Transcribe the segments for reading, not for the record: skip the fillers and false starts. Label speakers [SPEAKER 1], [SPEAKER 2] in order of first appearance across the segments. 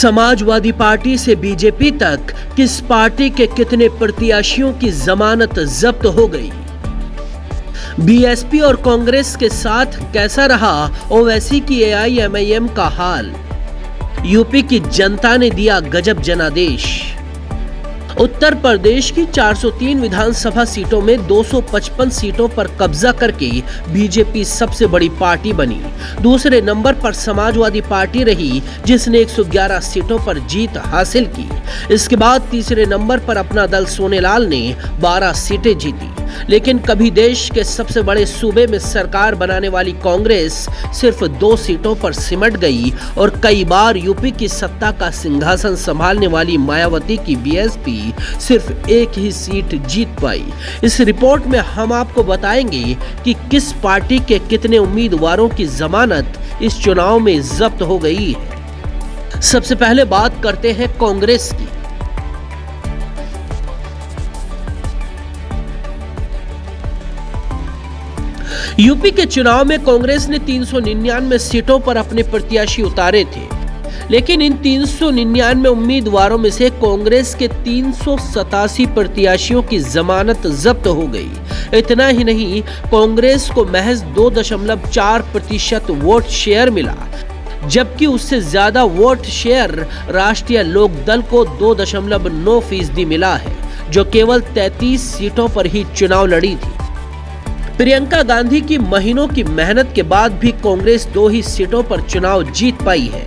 [SPEAKER 1] Samajwadi party से BJP तक किस पार्टी के कितने प्रत्याशियों की जमानत जब्त हो गई? बीएसपी और कांग्रेस के साथ कैसा रहा ओवैसी की एआईएमआईएम का हाल? यूपी की जनता ने दिया गजब जनादेश। उत्तर प्रदेश की 403 विधानसभा सीटों में 255 सीटों पर कब्जा करके बीजेपी सबसे बड़ी पार्टी बनी। दूसरे नंबर पर समाजवादी पार्टी रही जिसने 111 सीटों पर जीत हासिल की। इसके बाद तीसरे नंबर पर अपना दल सोनेलाल ने 12 सीटें जीती। लेकिन कभी देश के सबसे बड़े सूबे में सरकार बनाने वाली कांग्रेस सिर्फ 2 सीटों पर सिमट गई और कई बार यूपी की सत्ता का सिंहासन संभालने वाली मायावती की बीएसपी सिर्फ एक ही सीट जीत पाई। इस रिपोर्ट में हम आपको बताएंगे कि किस पार्टी के कितने उम्मीदवारों की जमानत इस चुनाव में जब्त हो गई है। सबसे पहले बात करते हैं कांग्रेस की। यूपी के चुनाव में कांग्रेस ने 399 सीटों पर अपने प्रत्याशी उतारे थे, लेकिन इन 399 उम्मीदवारों में से कांग्रेस के 387 प्रत्याशियों की जमानत जब्त हो गई। इतना ही नहीं, कांग्रेस को महज 2.4% वोट शेयर मिला, जबकि उससे ज्यादा वोट शेयर राष्ट्रीय लोकदल को 2.9% मिला है, जो केवल 33 सीटों पर ही चुनाव लड़ी थी। प्रियंका गांधी की महीनों की मेहनत के बाद भी कांग्रेस 2 ही सीटों पर चुनाव जीत पाई है।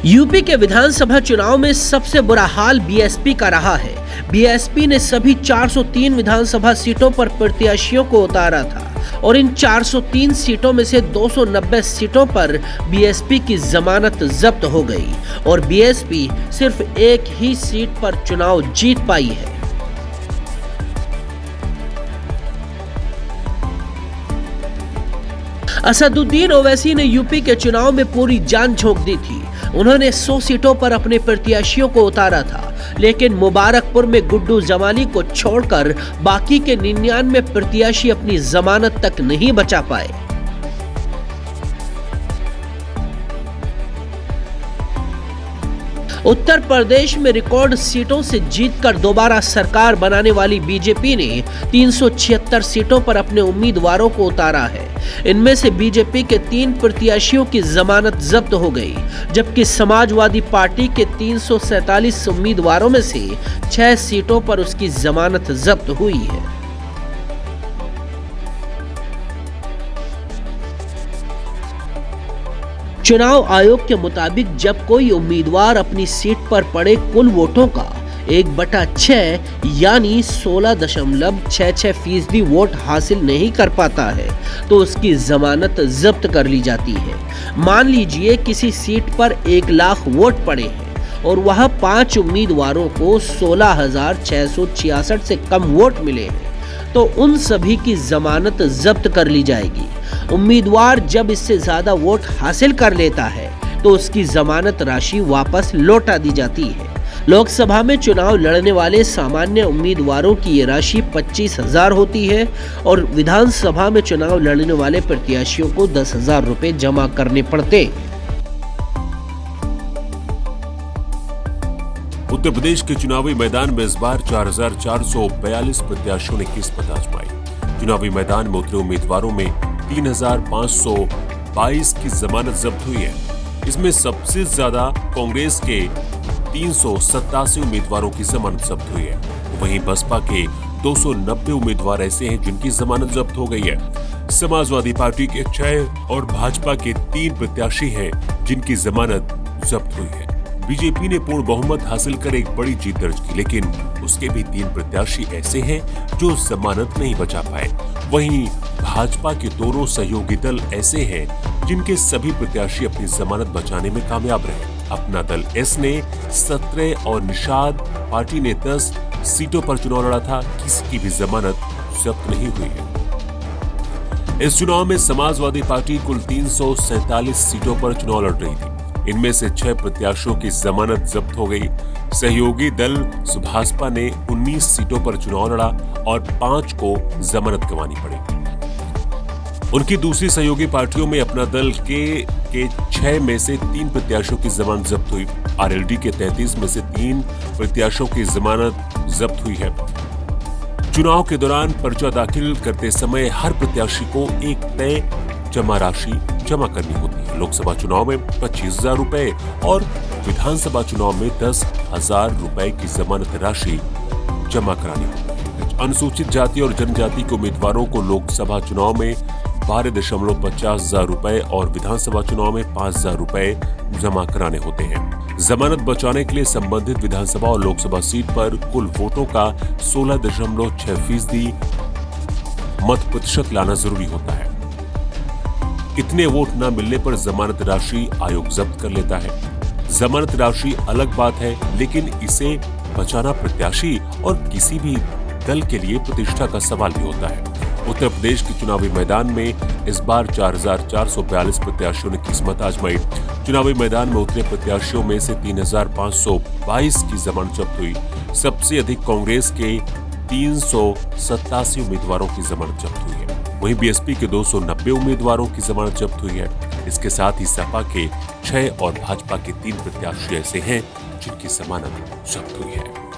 [SPEAKER 1] यूपी के विधानसभा चुनाव में सबसे बुरा हाल बीएसपी का रहा है। बीएसपी ने सभी 403 विधानसभा सीटों पर प्रत्याशियों को उतारा था और इन 403 सीटों में से 290 सीटों पर बीएसपी की जमानत जब्त हो गई और बीएसपी सिर्फ एक ही सीट पर चुनाव जीत पाई है। असदुद्दीन ओवैसी ने यूपी के चुनाव में पूरी जान झोंक दी थी। उन्होंने 100 सीटों पर अपने प्रत्याशियों को उतारा था, लेकिन मुबारकपुर में गुड्डू जमाली को छोड़कर बाकी के 99 प्रत्याशी अपनी जमानत तक नहीं बचा पाए। उत्तर प्रदेश में रिकॉर्ड सीटों से जीतकर दोबारा सरकार बनाने वाली बीजेपी ने 376 सीटों पर अपने उम्मीदवारों को उतारा है। इनमें से बीजेपी के 3 प्रत्याशियों की जमानत जब्त हो गई, जबकि समाजवादी पार्टी के 347 उम्मीदवारों में से 6 सीटों पर उसकी जमानत जब्त हुई है। चुनाव आयोग के मुताबिक जब कोई उम्मीदवार अपनी सीट पर पड़े कुल वोटों का 1/6 यानी 16.66% वोट हासिल नहीं कर पाता है तो उसकी जमानत जब्त कर ली जाती है। मान लीजिए किसी सीट पर 1 लाख वोट पड़े हैं और वह 5 उम्मीदवारों को 16,666 से कम वोट मिले हैं तो उन सभी की जमानत जब्त कर ली जाएगी। उम्मीदवार जब इससे ज्यादा वोट हासिल कर लेता है तो उसकी जमानत राशि वापस लौटा दी जाती है। लोकसभा में चुनाव लड़ने वाले सामान्य उम्मीदवारों की ये राशि 25,000 होती है और विधानसभा में चुनाव लड़ने वाले प्रत्याशियों को 10,000 रुपए जमा करने पड़ते हैं।
[SPEAKER 2] उत्तर प्रदेश के चुनावी मैदान में इस बार 4,442 प्रत्याशियों ने किस्मत आजमाई। चुनावी मैदान में उतरे उम्मीदवारों में 3,522 की जमानत जब्त हुई है। इसमें सबसे ज्यादा कांग्रेस के 387 उम्मीदवारों की जमानत जब्त हुई है। वहीं बसपा के 290 उम्मीदवार ऐसे हैं जिनकी जमानत जब्त हो गई है। समाजवादी पार्टी के 6 और भाजपा के 3 प्रत्याशी हैं जिनकी जमानत जब्त हुई है। बीजेपी ने पूर्ण बहुमत हासिल कर एक बड़ी जीत दर्ज की, लेकिन उसके भी 3 प्रत्याशी ऐसे हैं जो जमानत नहीं बचा पाए। वहीं भाजपा के दोनों सहयोगी दल ऐसे हैं जिनके सभी प्रत्याशी अपनी जमानत बचाने में कामयाब रहे। अपना दल एस ने 17 और निषाद पार्टी ने 10 सीटों पर चुनाव लड़ा था, किसी की भी जमानत जब्त नहीं हुई है। इस चुनाव में समाजवादी पार्टी कुल 347 सीटों पर चुनाव लड़ रही थी। इनमें से 6 प्रत्याशियों की जमानत जब्त हो गई। सहयोगी दल सुभाषपा ने 19 सीटों पर चुनाव लड़ा और 5 को जमानत गंवानी पड़ी। उनकी दूसरी सहयोगी पार्टियों में अपना दल के 6 में से 3 प्रत्याशियों की जमानत जब्त हुई। आरएलडी के 33 में से 3 प्रत्याशियों की जमानत जब्त हुई है। चुनाव के दौरान पर्चा दाखिल करते समय हर प्रत्याशी को एक तय जमा राशि जमा करनी होती है। लोकसभा चुनाव में 25,000 रुपए और विधानसभा चुनाव में 10,000 रुपए की जमानत राशि जमा करानी होती है। अनुसूचित जाति और जनजाति के उम्मीदवारों को लोकसभा चुनाव में 12,50,000 रुपए और विधानसभा चुनाव में 5,000 रुपए जमा कराने होते हैं। जमानत बचाने के लिए संबंधित विधानसभा और लोकसभा सीट पर कुल वोटों का 16.6% मत प्रतिशत लाना जरूरी होता है। इतने वोट न मिलने पर जमानत राशि आयोग जब्त कर लेता है। जमानत राशि अलग बात है, लेकिन इसे बचाना प्रत्याशी और किसी भी दल के लिए प्रतिष्ठा का सवाल भी होता है। उत्तर प्रदेश के चुनावी मैदान में इस बार 4,442 प्रत्याशियों ने किस्मत आजमाई। चुनावी मैदान में उतरे प्रत्याशियों में से 3,522 की जमानत जब्त हुई। सबसे अधिक कांग्रेस के 387 उम्मीदवारों की जमानत जब्त हुई है। वहीं बीएसपी के 290 उम्मीदवारों की जमानत जब्त हुई है। इसके साथ ही सपा के 6 और भाजपा के 3 प्रत्याशी ऐसे हैं जिनकी जमानत जब्त हुई है।